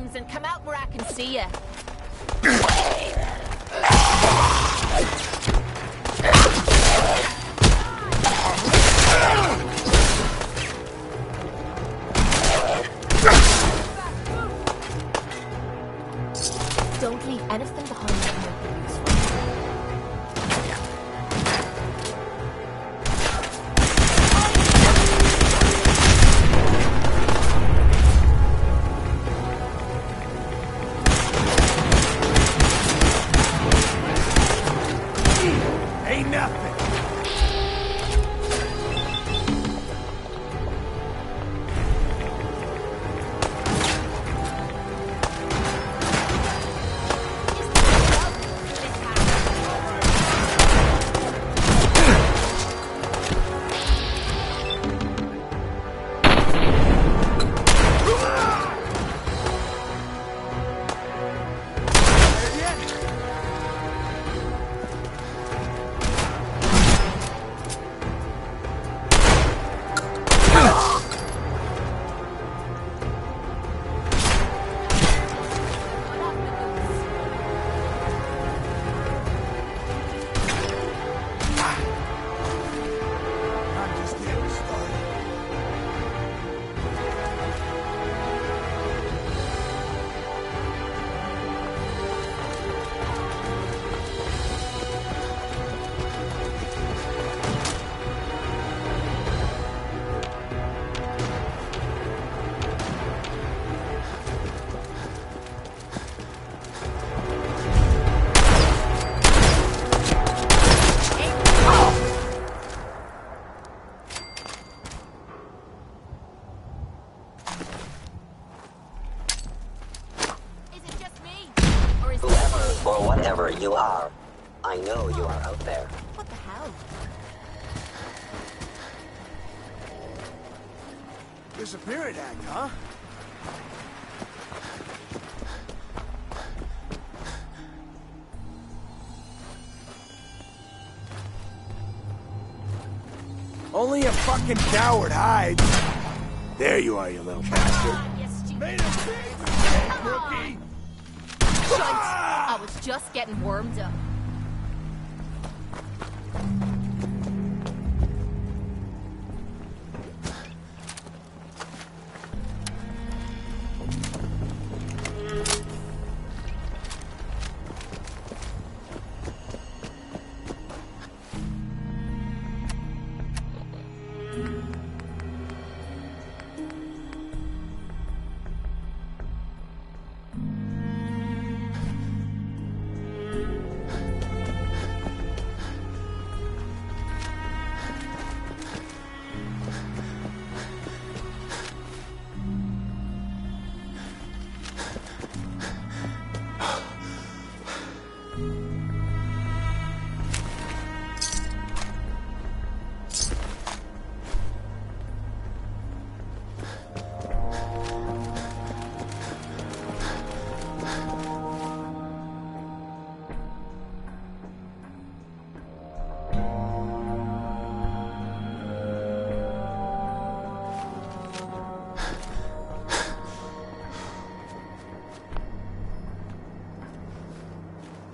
flames and come out where I can see you. Don't leave anything behind that might be useful. Ain't nothing. Or whatever you are, I know you are out there. What the hell? Disappearing act, huh? Only a fucking coward hides. There you are, you little bastard. Made a big mistake, rookie. I was just getting warmed up.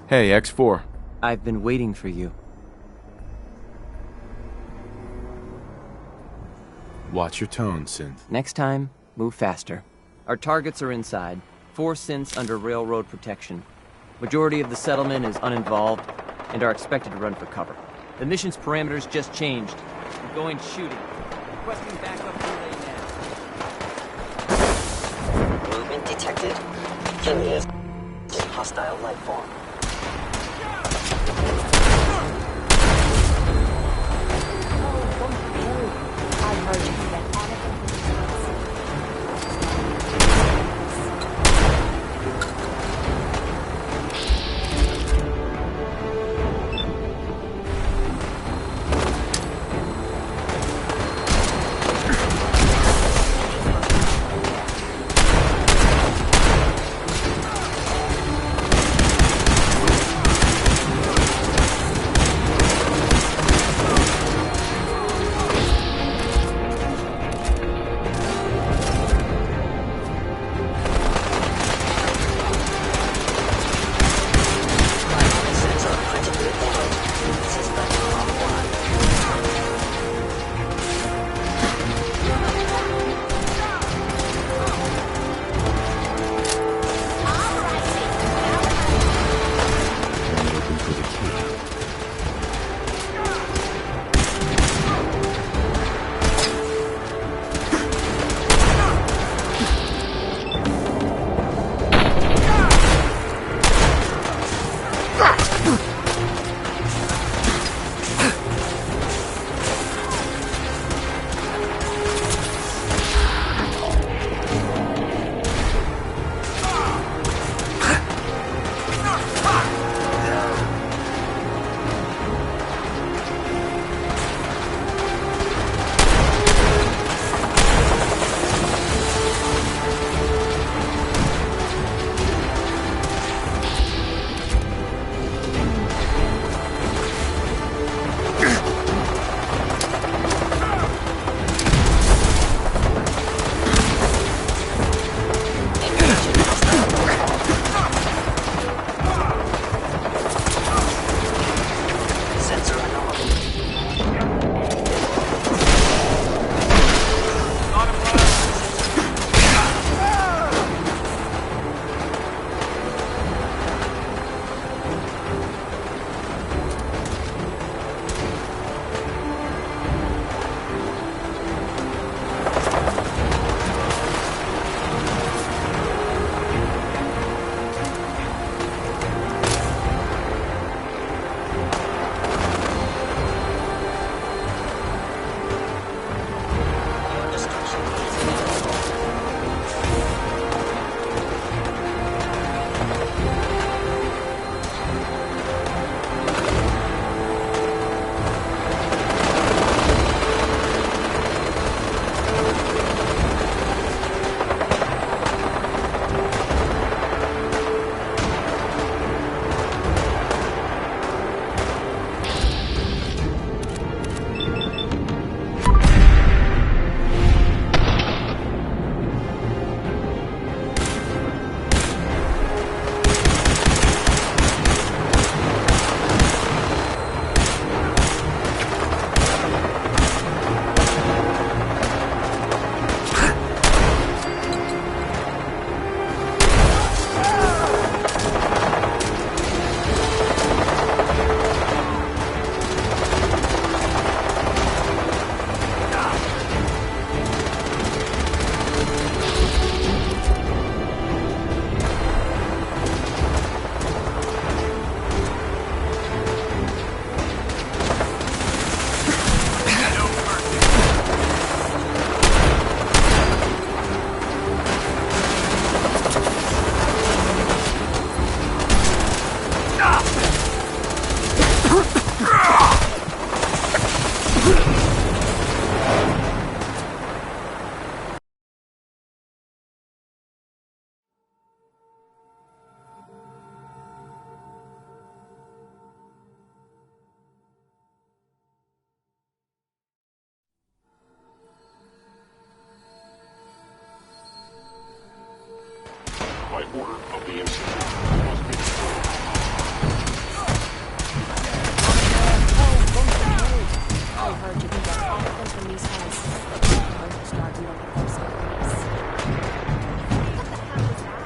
Hey, X4. I've been waiting for you. Watch your tone, Synth. Next time, move faster. Our targets are inside. 4 synths under railroad protection. Majority of the settlement is uninvolved and are expected to run for cover. The mission's parameters just changed. We're going shooting. Requesting backup relay now. Movement detected. Curious. Hostile life form. I heard you that anything order of the incident must be I heard you can get anything from these hands. I'm going to start looking for some peace. What the hell was that?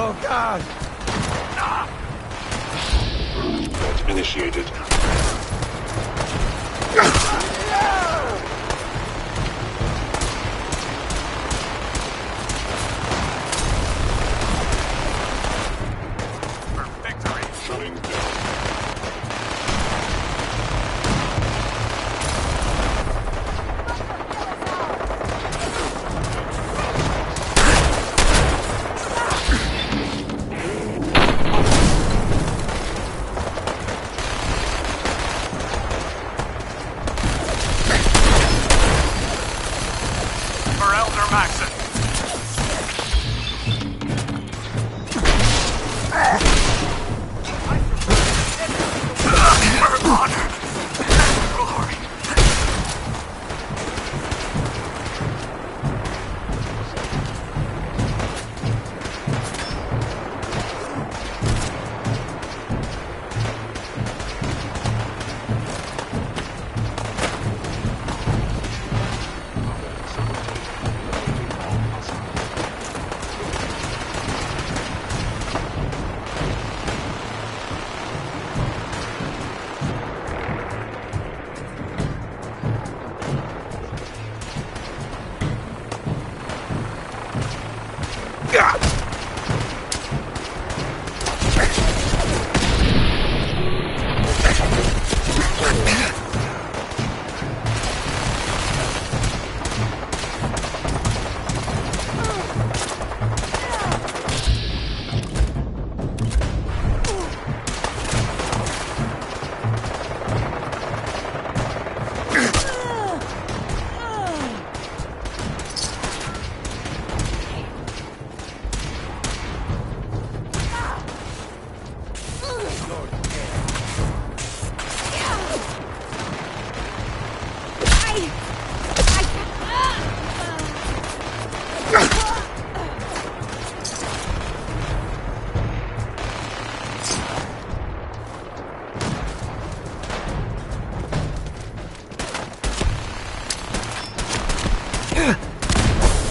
Oh, God! threat initiated. Shutting down. For Elder Maxon. For honor and glory.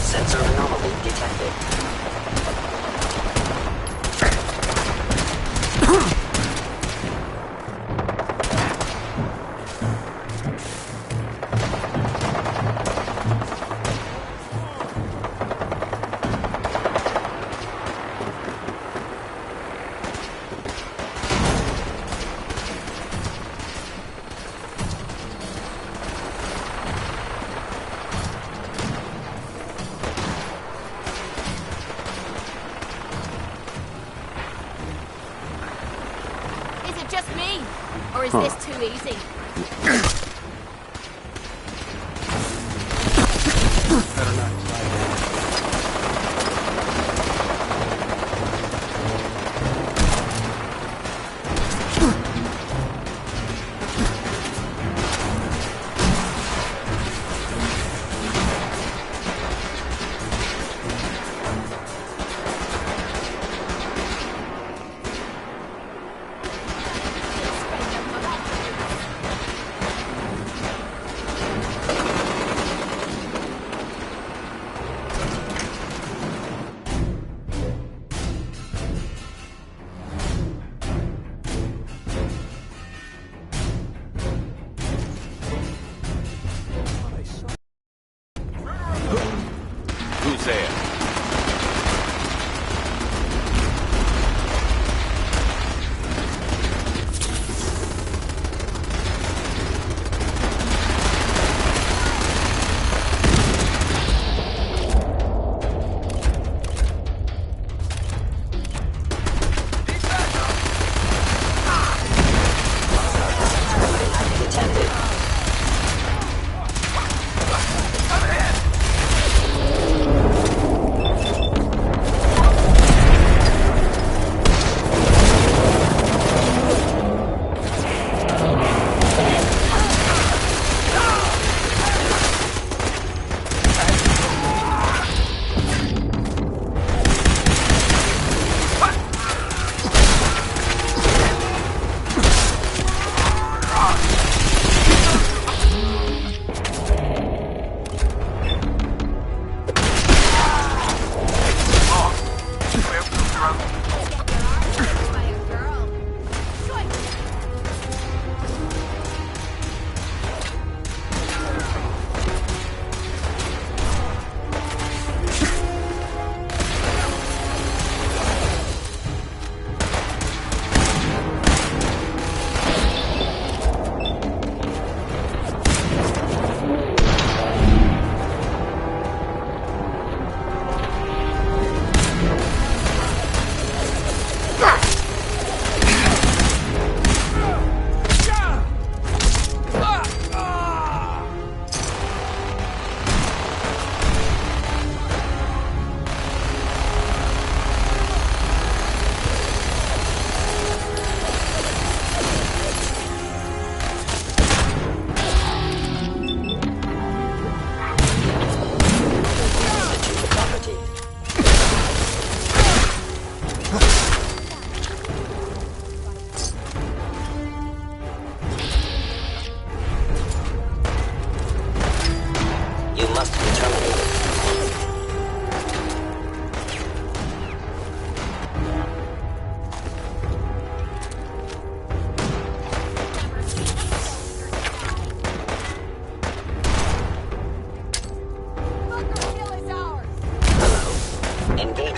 Sensor anomaly detected. Is it just me? Or is this too easy?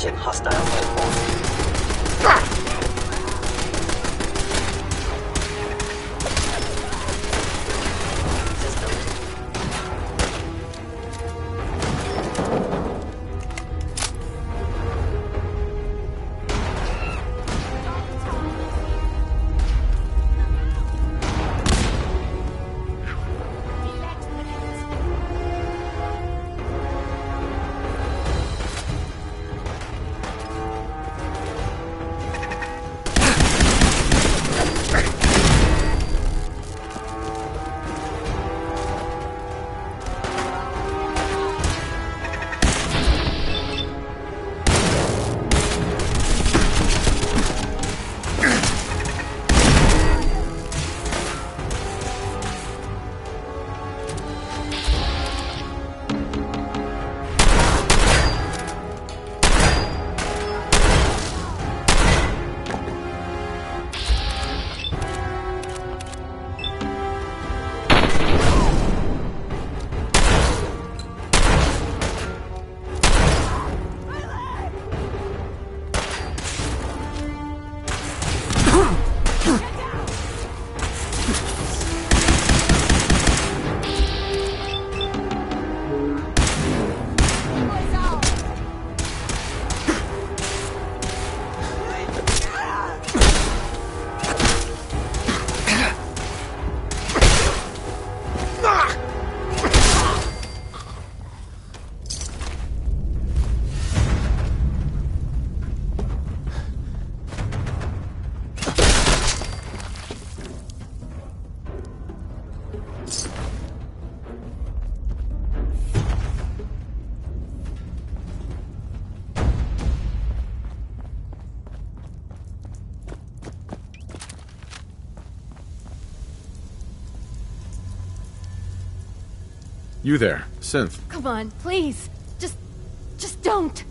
Check hostile life You there, Synth. Come on, please. Just don't.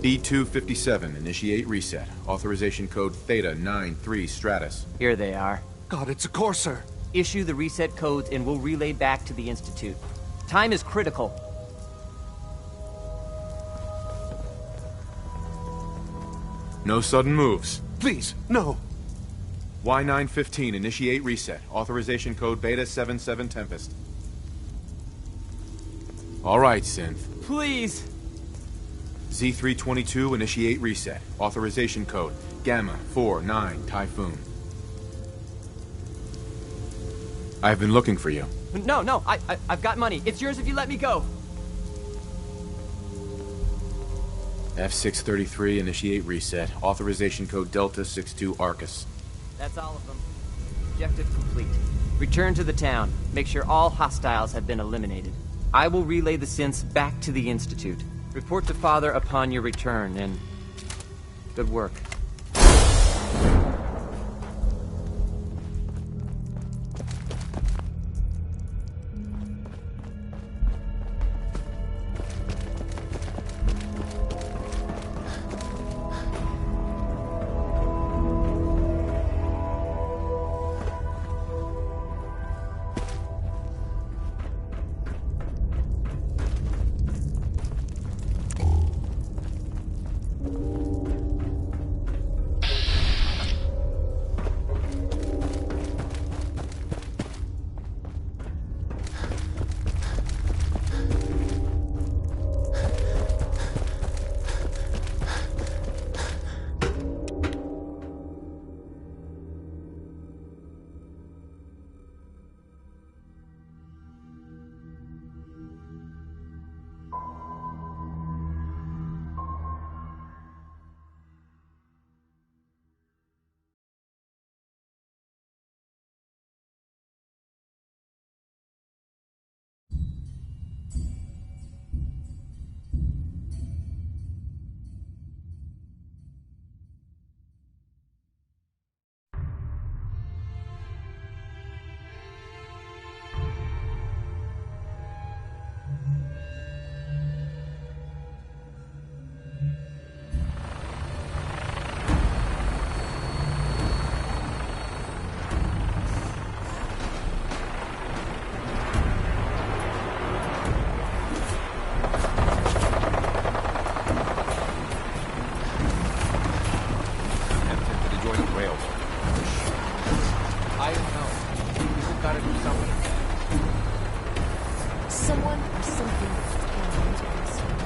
B257, initiate reset. Authorization code Theta 93 Stratus. Here they are. God, it's a Courser. Issue the reset codes and we'll relay back to the Institute. Time is critical. No sudden moves. Please, no. Y915, initiate reset. Authorization code Beta 77 Tempest. All right, Synth. Please. Z322, initiate reset. Authorization code Gamma 49 Typhoon. I've been looking for you. No, I've got money. It's yours if you let me go. F633, initiate reset. Authorization code Delta 62 Arcus. That's all of them. Objective complete. Return to the town. Make sure all hostiles have been eliminated. I will relay the synths back to the Institute. Report to Father upon your return, and good work. gotta do something. Someone or something can into this.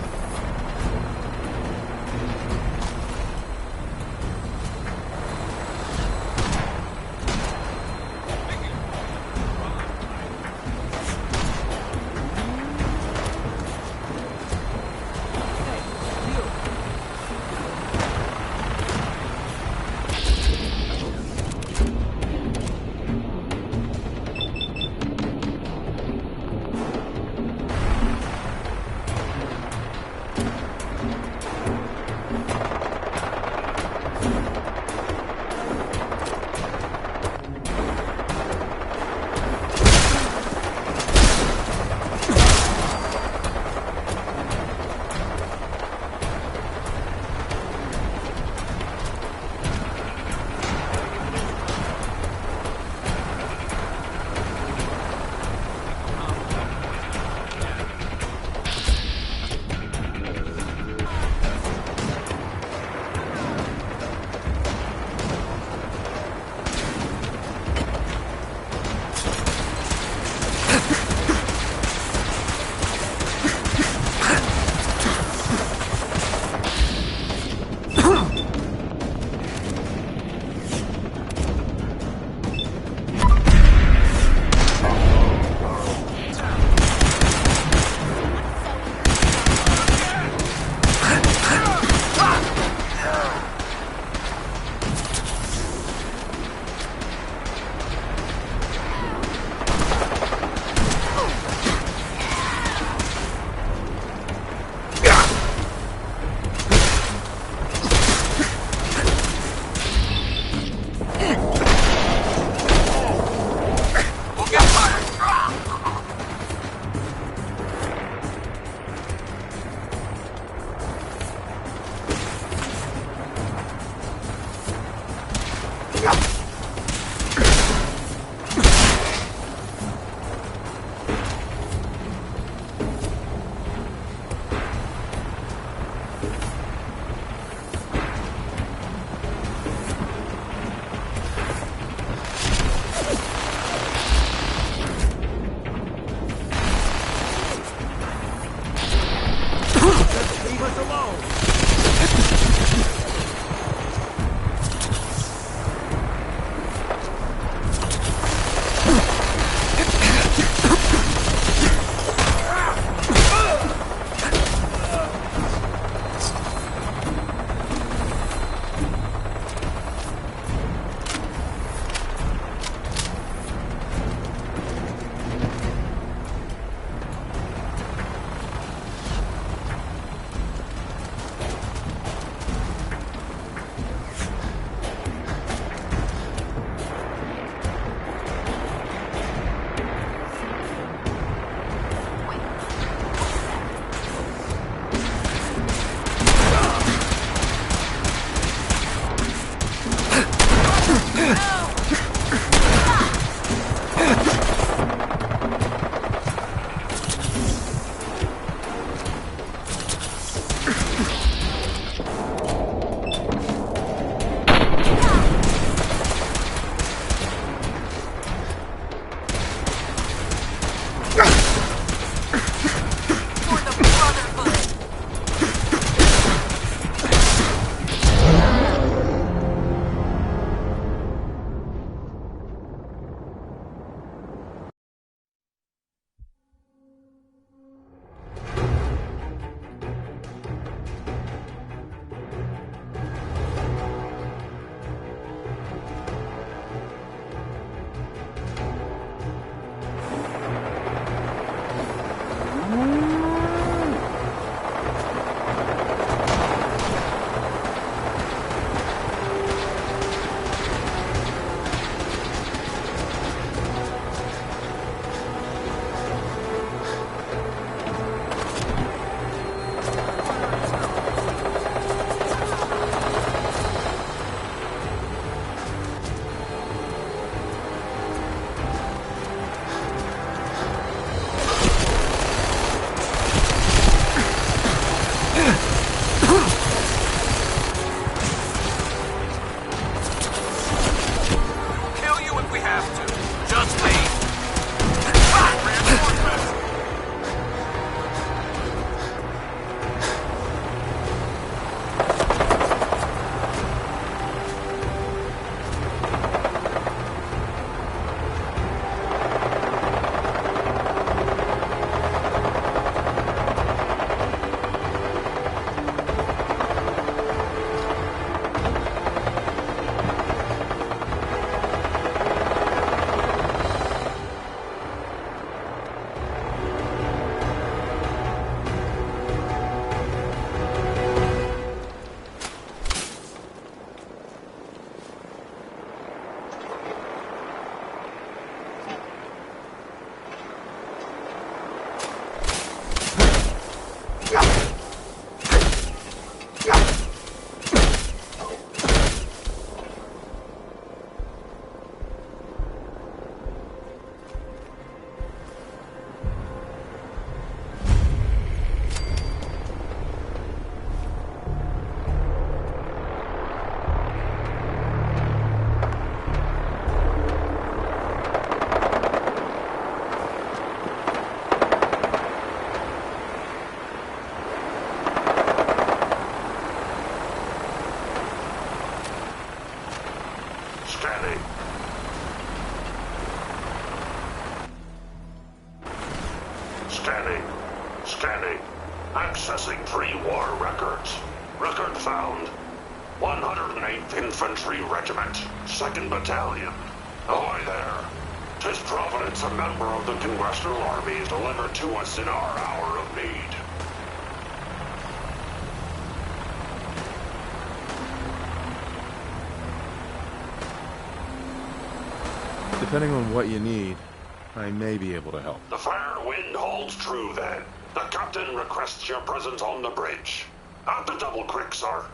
Accessing pre-war records. Record found. 108th Infantry Regiment, 2nd Battalion. Ahoy there. 'Tis Providence, a member of the Congressional Army, delivered to us in our hour of need. Depending on what you need, I may be able to help. The fair wind holds true, then. The captain requests your presence on the bridge. At the Double Creek, sir.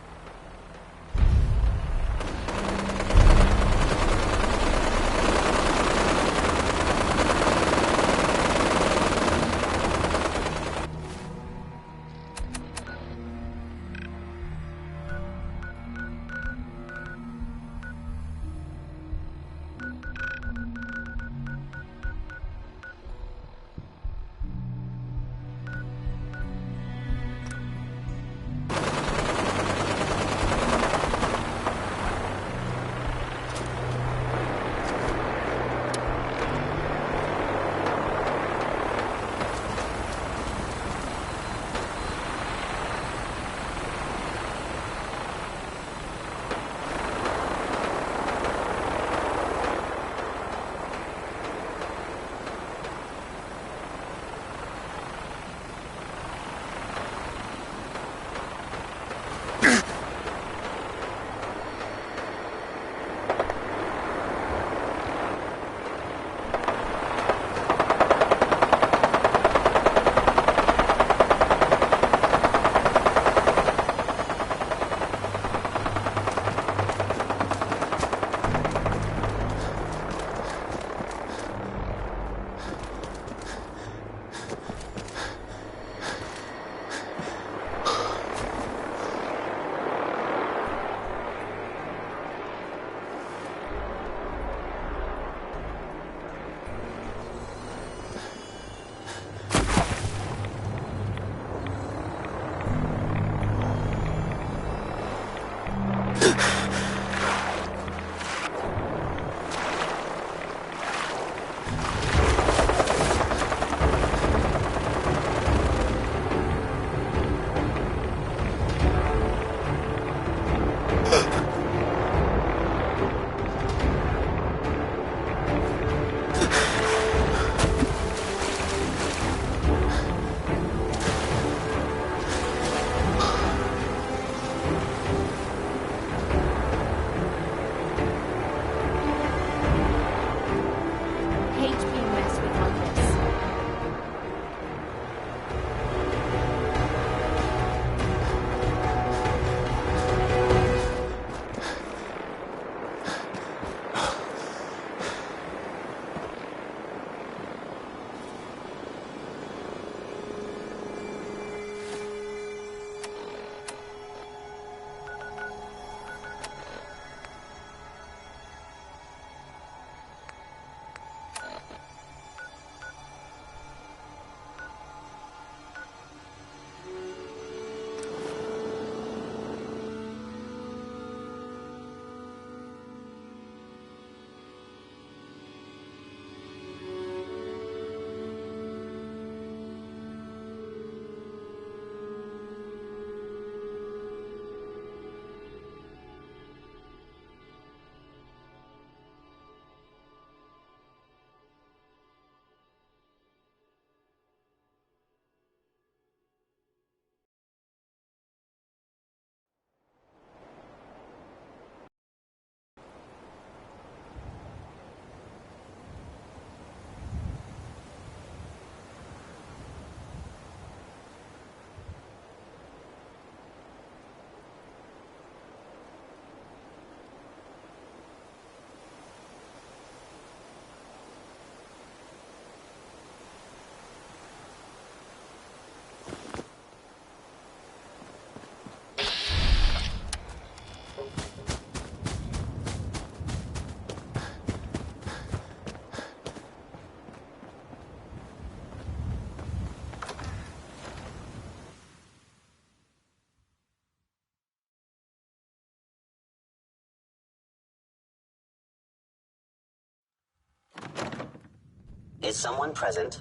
Is someone present?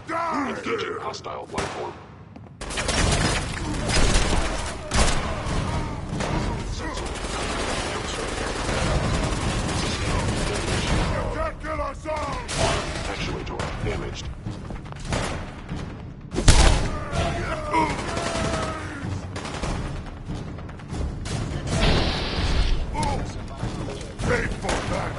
Engaging hostile life form. imaged. Paid for that.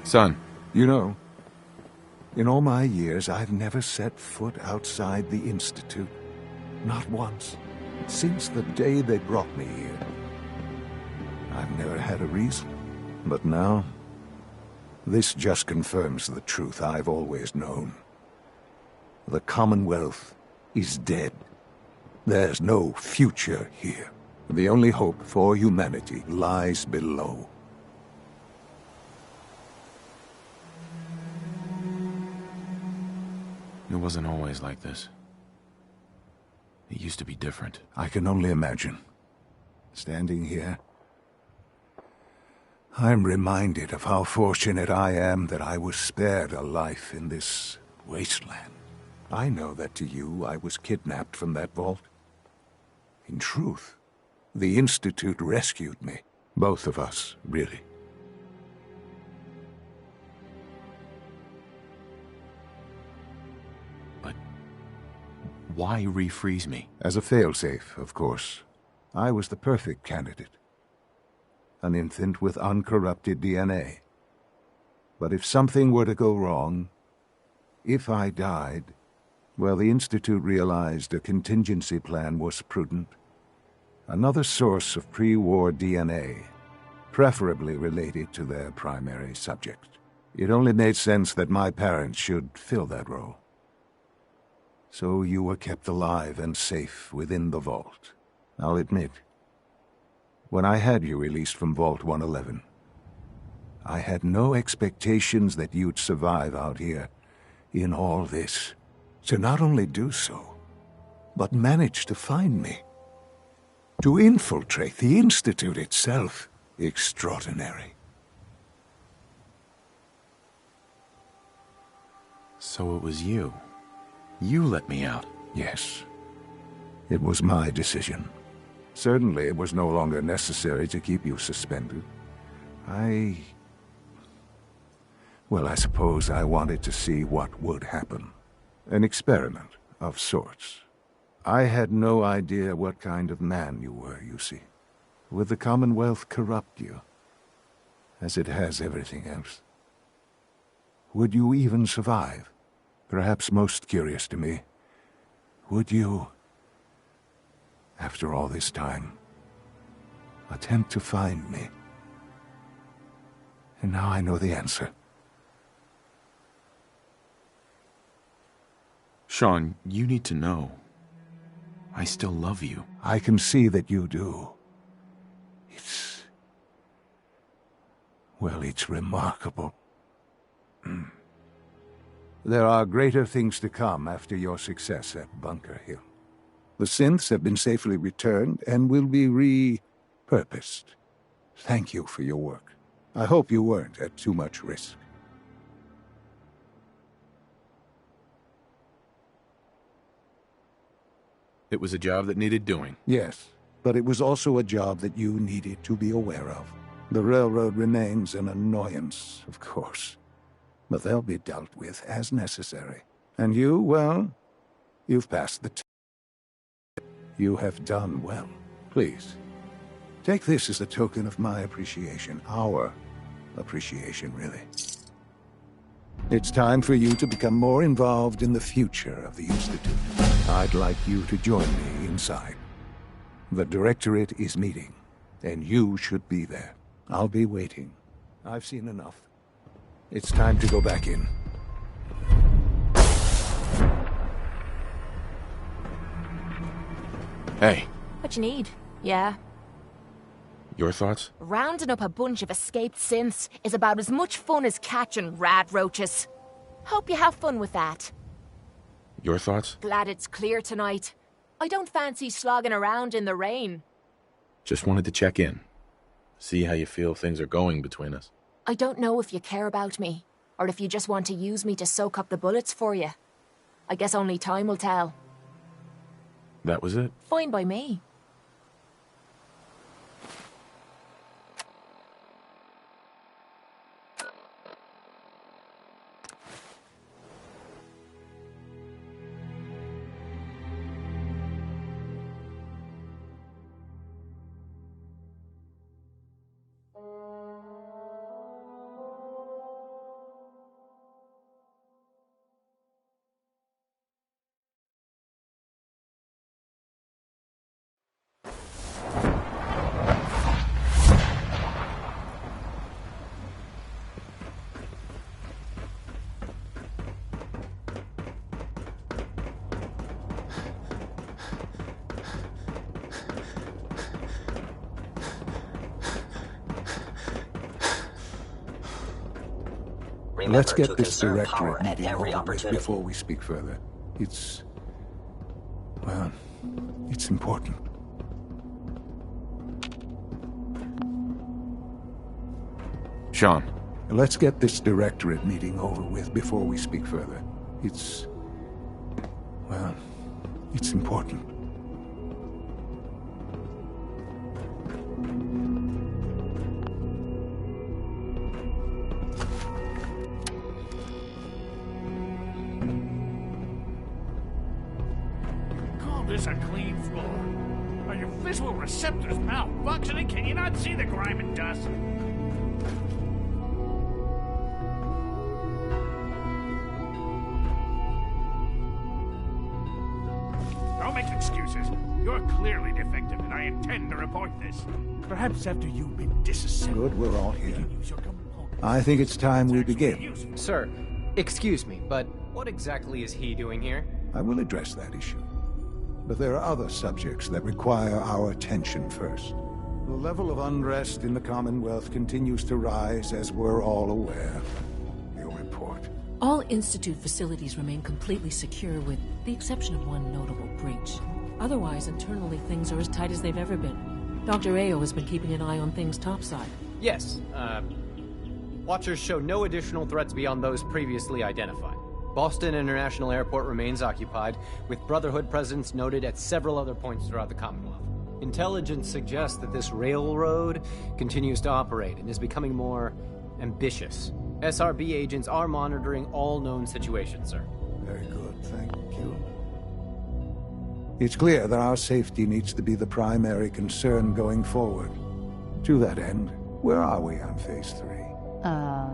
Son, You know, in all my years, I've never set foot outside the Institute. Not once. Since the day they brought me here. I've never had a reason. But now, this just confirms the truth I've always known. The Commonwealth is dead. There's no future here. The only hope for humanity lies below. it wasn't always like this. It used to be different. I can only imagine. Standing here, I'm reminded of how fortunate I am that I was spared a life in this wasteland. I know that to you, I was kidnapped from that vault. In truth, the Institute rescued me. Both of us, really. But why refreeze me? As a failsafe, of course. I was the perfect candidate. An infant with uncorrupted DNA. But if something were to go wrong, if I died, well, the Institute realized a contingency plan was prudent. Another source of pre-war DNA, preferably related to their primary subject. It only made sense that my parents should fill that role. So you were kept alive and safe within the vault. I'll admit, when I had you released from Vault 111, I had no expectations that you'd survive out here in all this. To not only do so, but manage to find me. To infiltrate the Institute itself. Extraordinary. So it was you. You let me out. Yes. It was my decision. Certainly it was no longer necessary to keep you suspended. Well, I suppose I wanted to see what would happen. An experiment of sorts. I had no idea what kind of man you were, you see. Would the Commonwealth corrupt you, as it has everything else? Would you even survive? Perhaps most curious to me, would you, after all this time, attempt to find me? And now I know the answer. Sean, you need to know. I still love you. I can see that you do. Well, it's remarkable. There are greater things to come after your success at Bunker Hill. The synths have been safely returned and will be repurposed. Thank you for your work. I hope you weren't at too much risk. It was a job that needed doing. Yes, but it was also a job that you needed to be aware of. The railroad remains an annoyance, of course, but they'll be dealt with as necessary. And you, well, you've passed the test. You have done well. Please, take this as a token of my appreciation. Our appreciation, really. It's time for you to become more involved in the future of the Institute. I'd like you to join me inside. The Directorate is meeting, and you should be there. I'll be waiting. I've seen enough. It's time to go back in. Hey, What you need? Yeah. your thoughts? Rounding up a bunch of escaped synths is about as much fun as catching rad roaches. Hope you have fun with that. Your thoughts? Glad it's clear tonight. I don't fancy slogging around in the rain. Just wanted to check in. See how you feel things are going between us. I don't know if you care about me, or if you just want to use me to soak up the bullets for you. I guess only time will tell. That was it? Fine by me. Remember Let's get to this conserve directorate power at meeting every over with opportunity. before we speak further. Well, it's important. Sean, Let's get this directorate meeting over with before we speak further. Well, it's important. Call this a clean floor? Are your visual receptors malfunctioning? Can you not see the grime and dust? Don't make excuses. You're clearly defective, and I intend to report this. Perhaps after you've been disassembled. Good, we're all you here. can use your components. I think it's time we Actually begin. useful. Sir, excuse me, but what exactly is he doing here? I will address that issue. But there are other subjects that require our attention first. The level of unrest in the Commonwealth continues to rise, as we're all aware. Your report. All Institute facilities remain completely secure with the exception of one notable breach. Otherwise, internally, things are as tight as they've ever been. Dr. Ayo has been keeping an eye on things topside. Yes, Watchers show no additional threats beyond those previously identified. Boston International Airport remains occupied, with Brotherhood presence noted at several other points throughout the Commonwealth. Intelligence suggests that this railroad continues to operate and is becoming more ambitious. SRB agents are monitoring all known situations, sir. Very good, thank you. It's clear that our safety needs to be the primary concern going forward. To that end, where are we on Phase 3?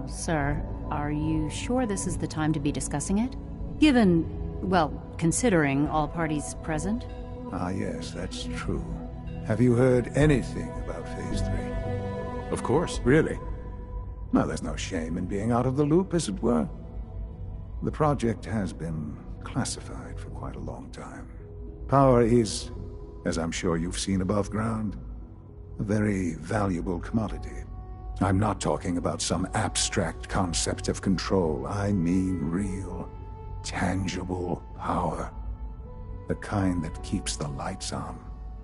Sir, are you sure this is the time to be discussing it? Given, well, considering all parties present? Ah, yes, that's true. Have you heard anything about Phase 3? of course. Really? Well, there's no shame in being out of the loop, as it were. The project has been classified for quite a long time. Power is, as I'm sure you've seen above ground, a very valuable commodity. I'm not talking about some abstract concept of control. I mean real, tangible power. The kind that keeps the lights on.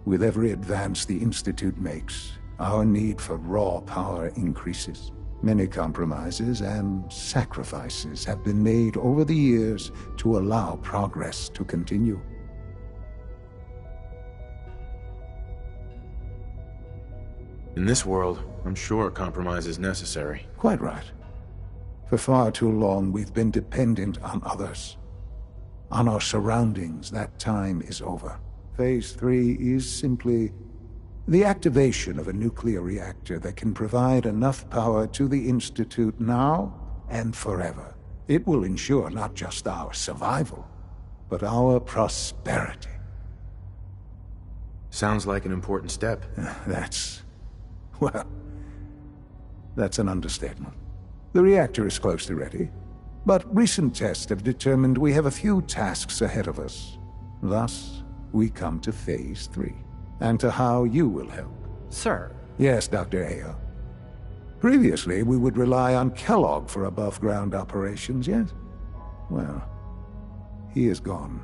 With every advance the Institute makes, our need for raw power increases. Many compromises and sacrifices have been made over the years to allow progress to continue. In this world, I'm sure compromise is necessary. Quite right. For far too long, we've been dependent on others. On our surroundings. That time is over. Phase 3 is simply the activation of a nuclear reactor that can provide enough power to the Institute now and forever. It will ensure not just our survival, but our prosperity. Sounds like an important step. That's Well, that's an understatement. The reactor is close to ready, but recent tests have determined we have a few tasks ahead of us. Thus, we come to Phase 3, and to how you will help. Sir. Yes, Dr. Ayo. Previously, we would rely on Kellogg for above-ground operations, yes? Well, he is gone.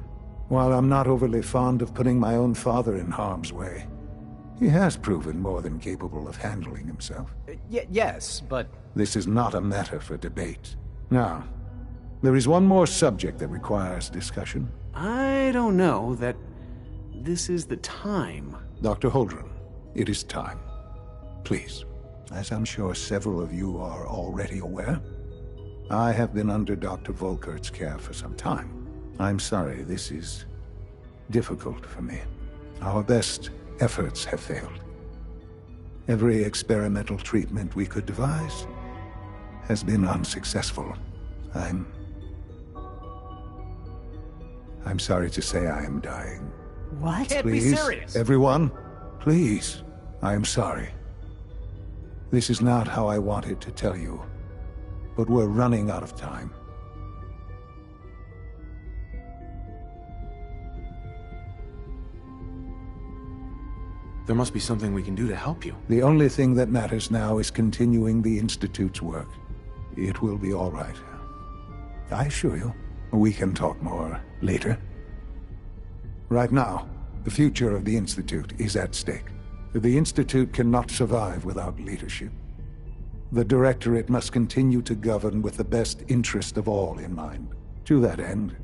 While I'm not overly fond of putting my own father in harm's way, he has proven more than capable of handling himself. Yes, but... This is not a matter for debate. Now, there is one more subject that requires discussion. I don't know that this is the time. Dr. Holdren, it is time. Please, as I'm sure several of you are already aware, I have been under Dr. Volkert's care for some time. I'm sorry, this is difficult for me. Our best efforts have failed. Every experimental treatment we could devise has been unsuccessful. I'm sorry to say I am dying. What? Can't Please, be serious. everyone, please. I am sorry. This is not how I wanted to tell you, but we're running out of time. There must be something we can do to help you. The only thing that matters now is continuing the Institute's work. It will be all right. I assure you, we can talk more later. Right now, the future of the Institute is at stake. The Institute cannot survive without leadership. The Directorate must continue to govern with the best interest of all in mind. To that end,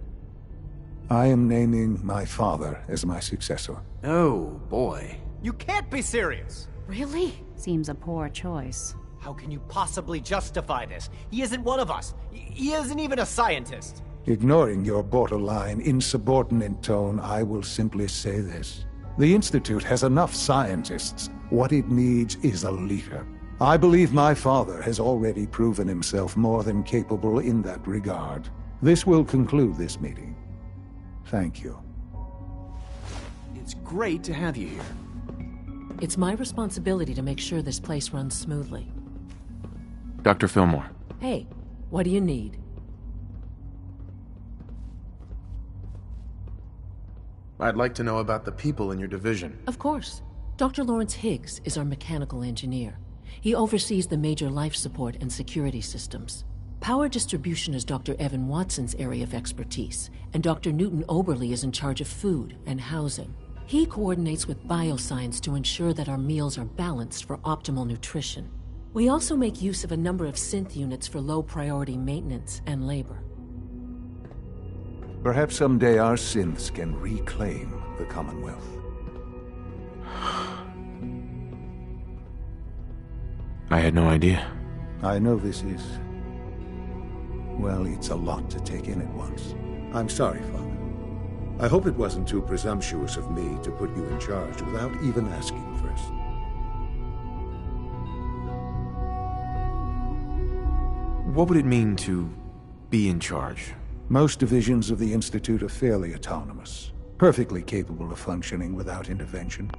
I am naming my father as my successor. Oh, boy. You can't be serious! Really? Seems a poor choice. How can you possibly justify this? He isn't one of us. He isn't even a scientist. Ignoring your borderline, insubordinate tone, I will simply say this. The Institute has enough scientists. What it needs is a leader. I believe my father has already proven himself more than capable in that regard. This will conclude this meeting. Thank you. It's great to have you here. It's my responsibility to make sure this place runs smoothly. Dr. Fillmore. Hey, what do you need? I'd like to know about the people in your division. Of course. Dr. Lawrence Higgs is our mechanical engineer. He oversees the major life support and security systems. Power distribution is Dr. Evan Watson's area of expertise, and Dr. Newton Oberly is in charge of food and housing. He coordinates with bioscience to ensure that our meals are balanced for optimal nutrition. We also make use of a number of synth units for low-priority maintenance and labor. Perhaps someday our synths can reclaim the Commonwealth. I had no idea. I know this is... well, it's a lot to take in at once. I'm sorry, Father. I hope it wasn't too presumptuous of me to put you in charge without even asking first. What would it mean to be in charge? Most divisions of the Institute are fairly autonomous, perfectly capable of functioning without intervention.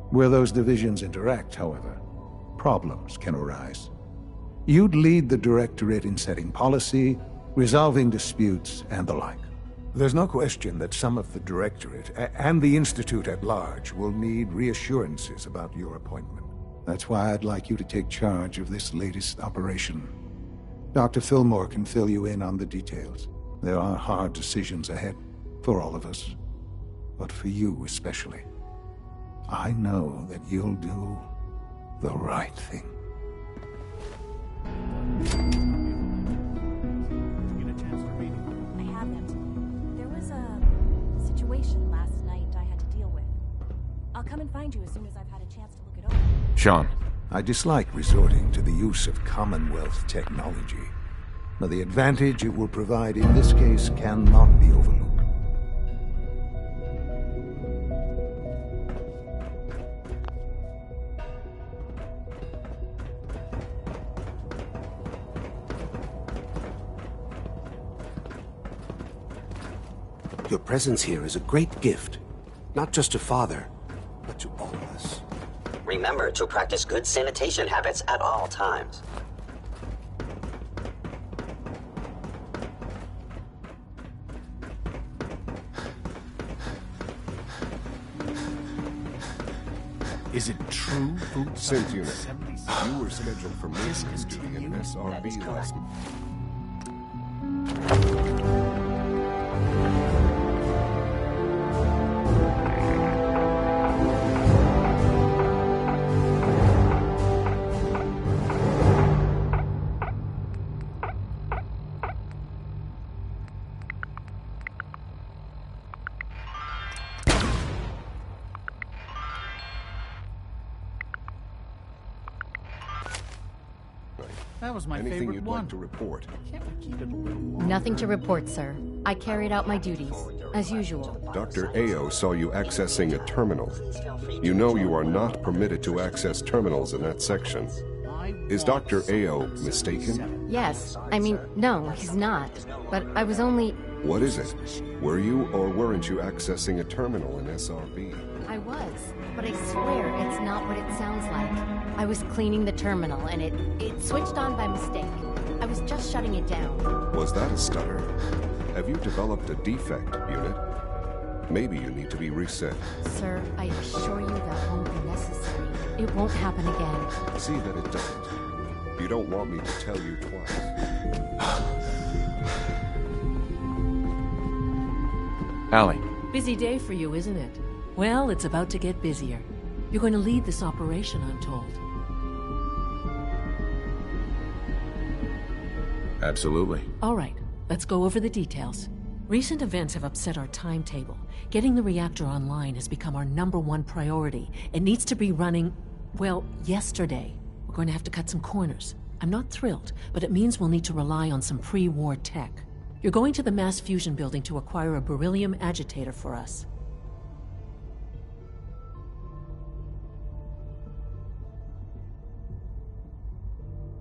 Where those divisions interact, however, problems can arise. You'd lead the Directorate in setting policy, resolving disputes, and the like. There's no question that some of the Directorate, and the Institute at large, will need reassurances about your appointment. That's why I'd like you to take charge of this latest operation. Dr. Fillmore can fill you in on the details. There are hard decisions ahead, for all of us. But for you especially. I know that you'll do the right thing. I haven't. There was a situation last night I had to deal with. I'll come and find you as soon as I've had a chance to look it over. Sean. I dislike resorting to the use of Commonwealth technology, but the advantage it will provide in this case cannot be overlooked. Your presence here is a great gift, not just to Father, but to all of us. Remember to practice good sanitation habits at all times. Is it true? Food Synth unit. You were scheduled for maintenance duty in SRB last month. That was my Anything favorite you'd one. like to report? Can't we keep it a little longer? Nothing to report, sir. I carried out my duties, as usual. Dr. Ao saw you accessing a terminal. You know you are not permitted to access terminals in that section. Is Dr. Ao mistaken? Yes. I mean, no, he's not. But I was only... What is it? Were you or weren't you accessing a terminal in SRB? I was, but I swear it's not what it sounds like. I was cleaning the terminal and it switched on by mistake. I was just shutting it down. Was that a stutter? Have you developed a defect, unit? Maybe you need to be reset. Sir, I assure you that won't be necessary. It won't happen again. See that it doesn't. You don't want me to tell you twice. Allie. Busy day for you, isn't it? Well, it's about to get busier. You're going to lead this operation, I'm told. Absolutely. All right, let's go over the details. Recent events have upset our timetable. Getting the reactor online has become our #1 priority. It needs to be running, well, yesterday. We're going to have to cut some corners. I'm not thrilled, but it means we'll need to rely on some pre-war tech. You're going to the mass fusion building to acquire a beryllium agitator for us.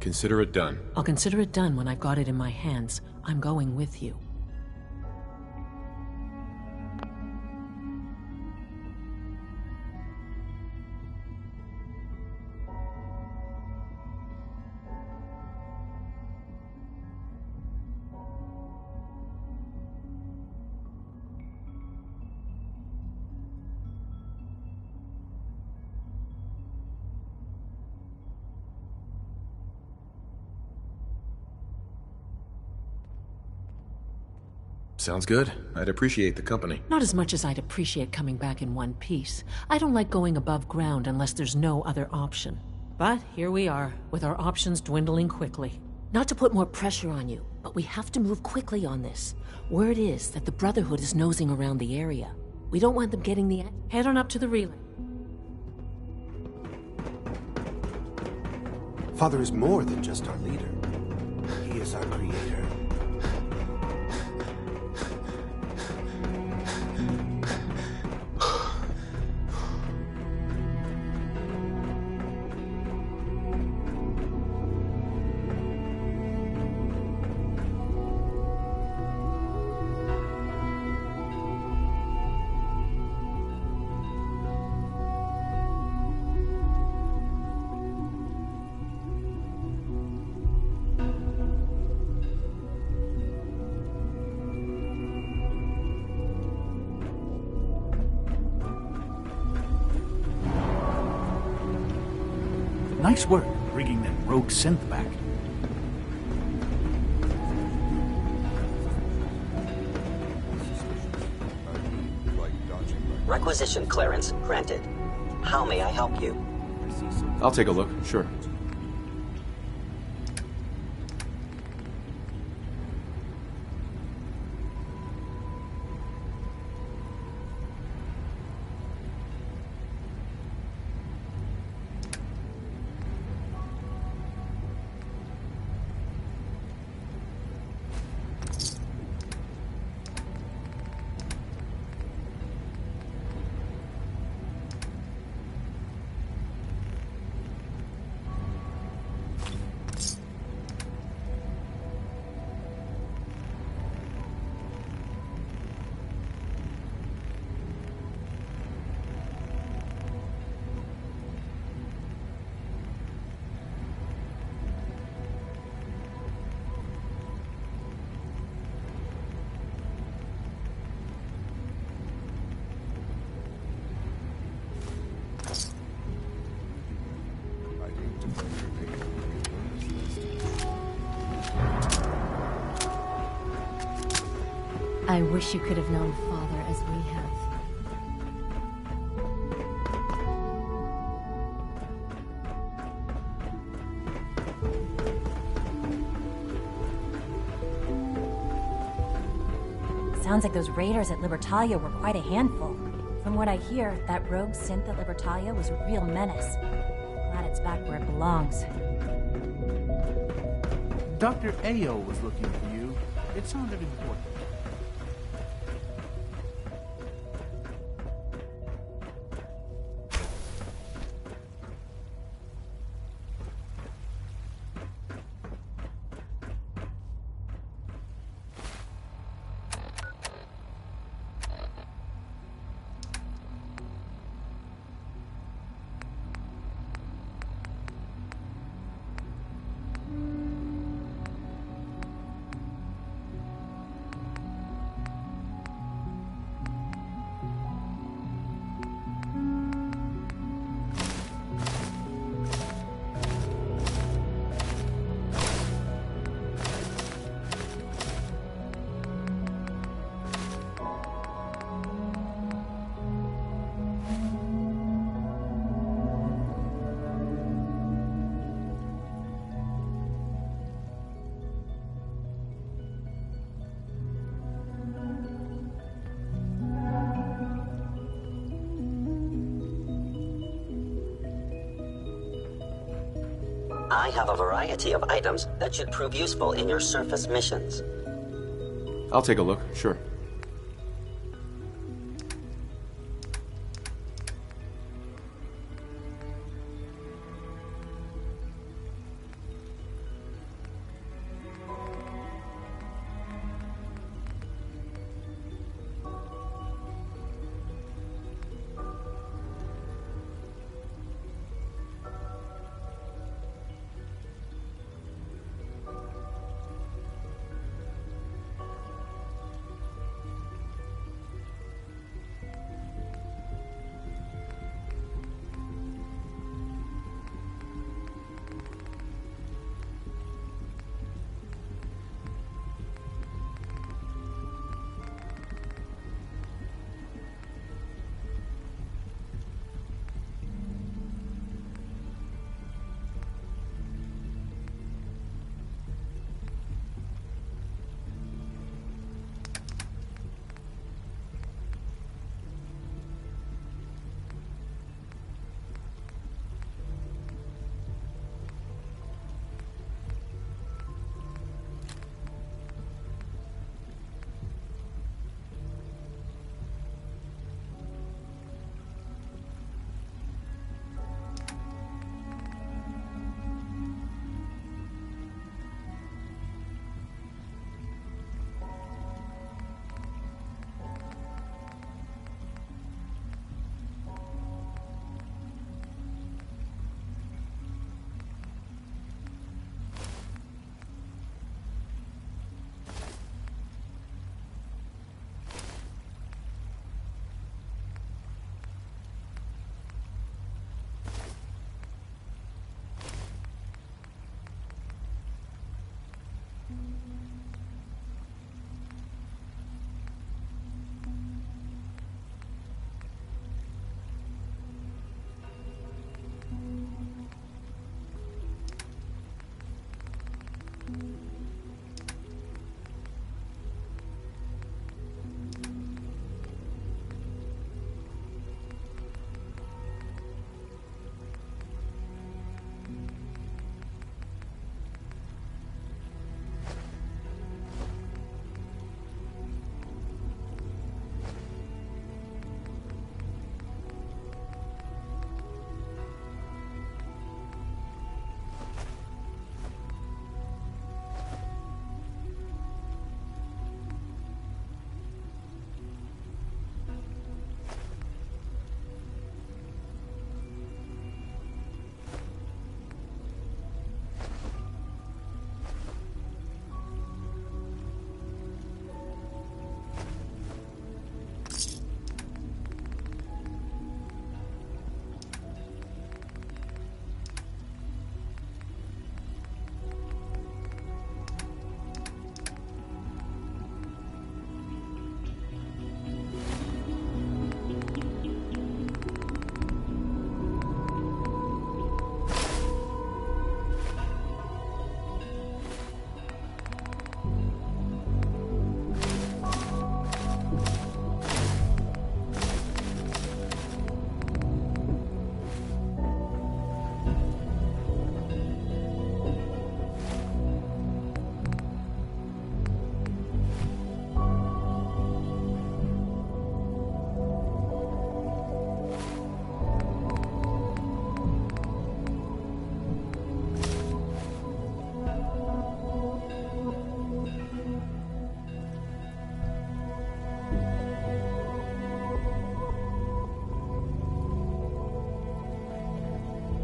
Consider it done. I'll consider it done when I've got it in my hands. I'm going with you. Sounds good. I'd appreciate the company. Not as much as I'd appreciate coming back in one piece. I don't like going above ground unless there's no other option. But here we are, with our options dwindling quickly. Not to put more pressure on you, but we have to move quickly on this. Word is that the Brotherhood is nosing around the area. We don't want them getting the... Head on up to the relay. Father is more than just our leader. He is our creator. Nice work bringing that rogue synth back. Requisition clearance granted. How may I help you? I'll take a look, sure. I wish you could have known Father as we have. Sounds like those raiders at Libertalia were quite a handful. From what I hear, that rogue synth at Libertalia was a real menace. Glad it's back where it belongs. Dr. Ao was looking for you. It sounded important. I have a variety of items that should prove useful in your surface missions. I'll take a look, sure.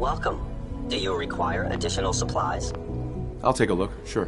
Welcome. Do you require additional supplies? I'll take a look, sure.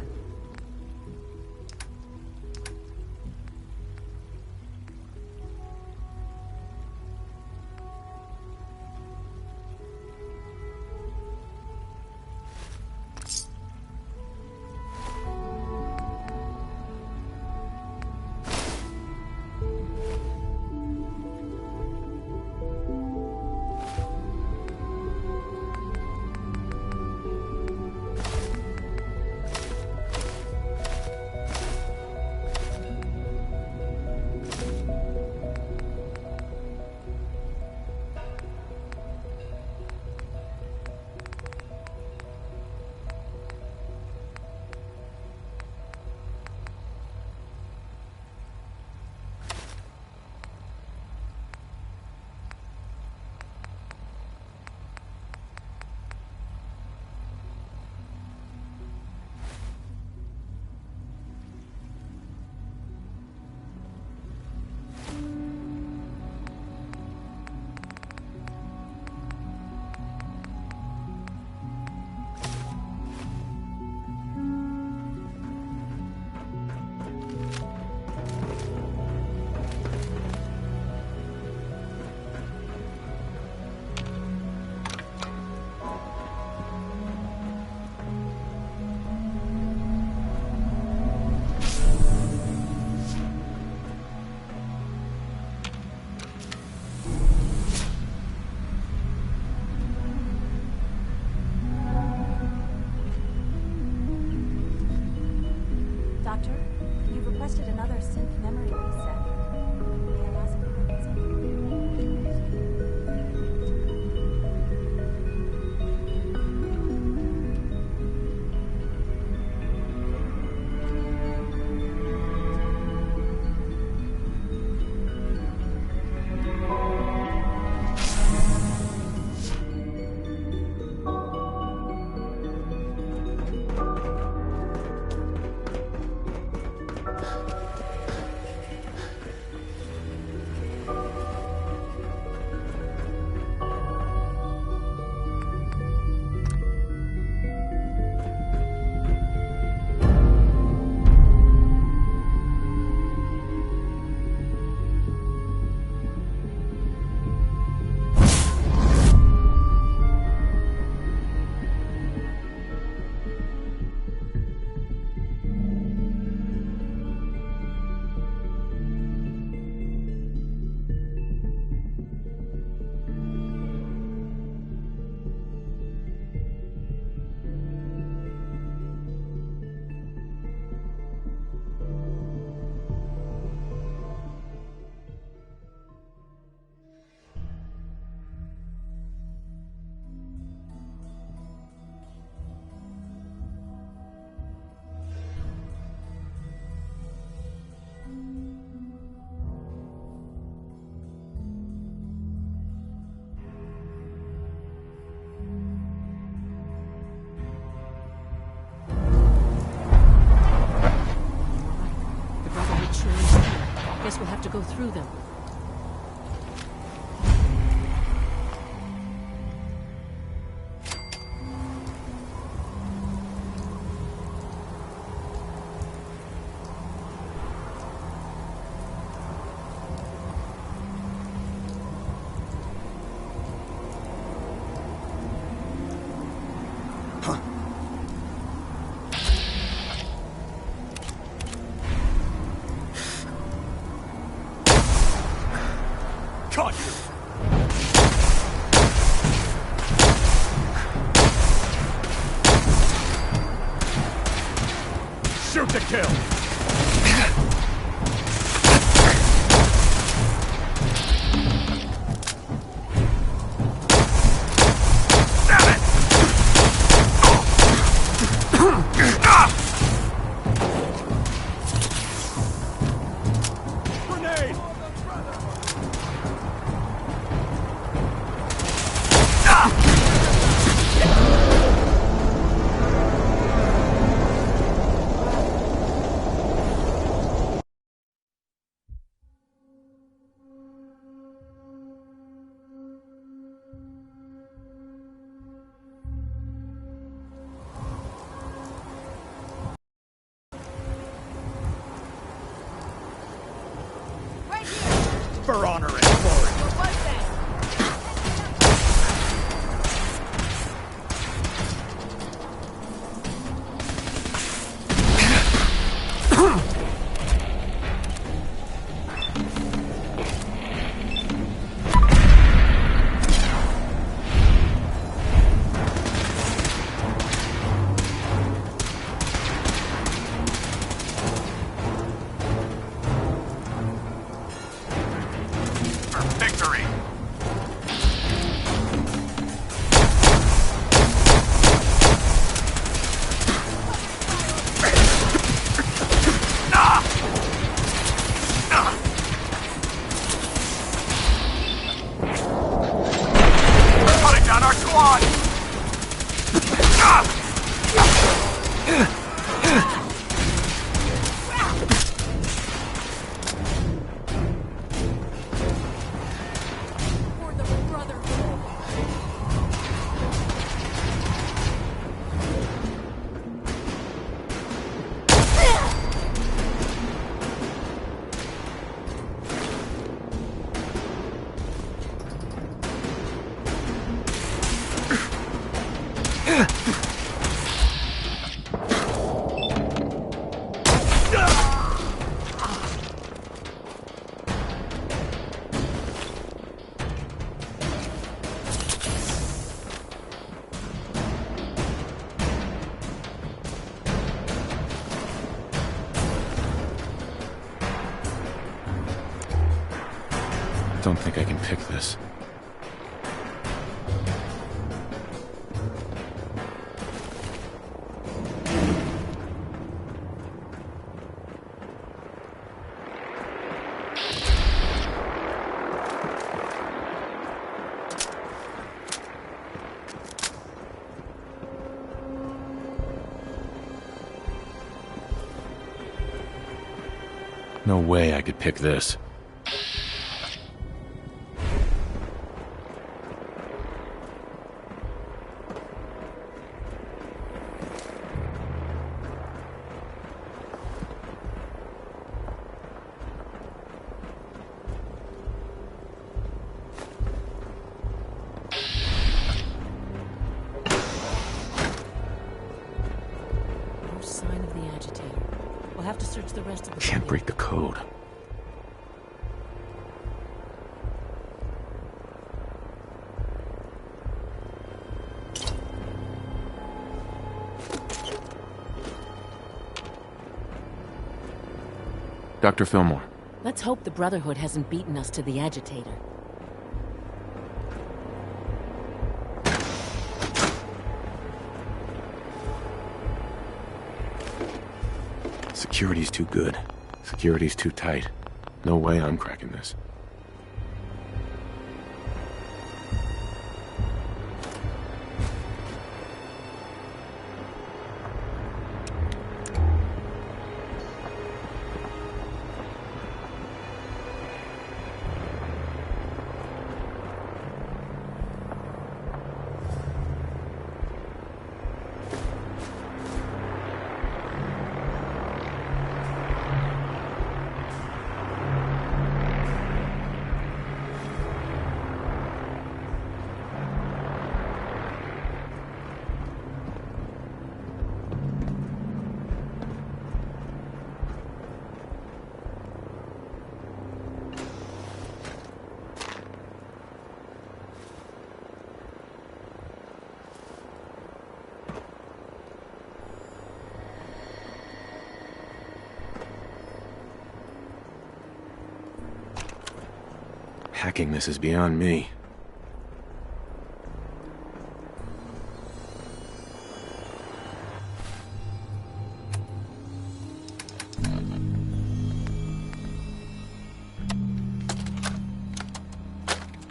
Doctor, you've requested another synth memory reset. May I ask for the reason? Guess we'll have to go through them. Shoot to kill! For honor and glory! Don't think I can pick this. No way I could pick this. No sign of the agitator. We'll have to search the rest of the Can't break the code. Dr. Fillmore. Let's hope the Brotherhood hasn't beaten us to the agitator. Security's too good. Security's too tight. No way I'm cracking this. Hacking this is beyond me.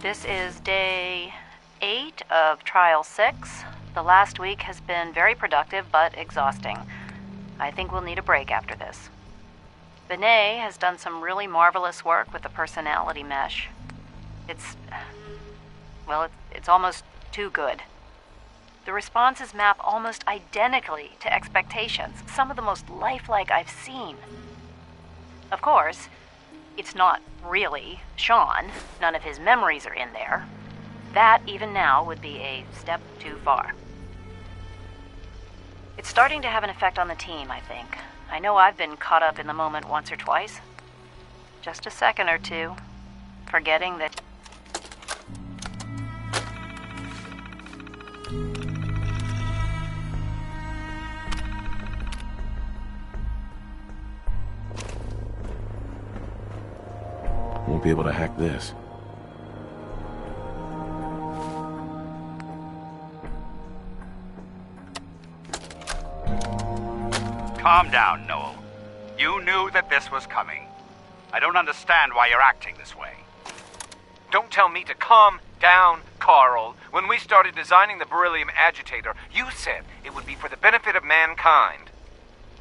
This is day 8 of Trial 6. The last week has been very productive but exhausting. I think we'll need a break after this. Benet has done some really marvelous work with the personality mesh. It's almost too good. The responses map almost identically to expectations, some of the most lifelike I've seen. Of course, it's not really Sean. None of his memories are in there. That, even now, would be a step too far. It's starting to have an effect on the team, I think. I know I've been caught up in the moment once or twice. Just a second or two, forgetting that... Won't be able to hack this. Calm down, Noel. You knew that this was coming. I don't understand why you're acting this way. Don't tell me to calm down, Carl. When we started designing the beryllium agitator, you said it would be for the benefit of mankind.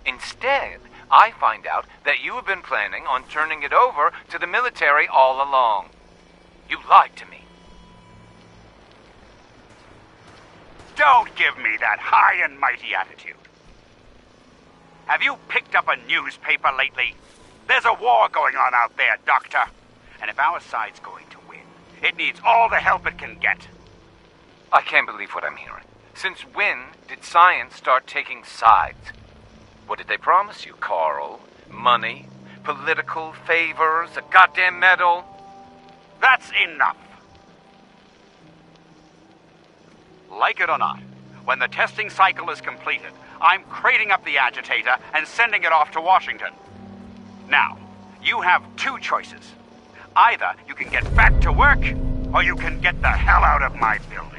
Instead, I find out that you have been planning on turning it over to the military all along. You lied to me. Don't give me that high and mighty attitude. Have you picked up a newspaper lately? There's a war going on out there, Doctor. And if our side's going to win, it needs all the help it can get. I can't believe what I'm hearing. Since when did science start taking sides? What did they promise you, Carl? Money? Political favors? A goddamn medal? That's enough. Like it or not, when the testing cycle is completed, I'm crating up the agitator and sending it off to Washington. Now, you have two choices. Either you can get back to work, or you can get the hell out of my building.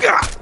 Gah!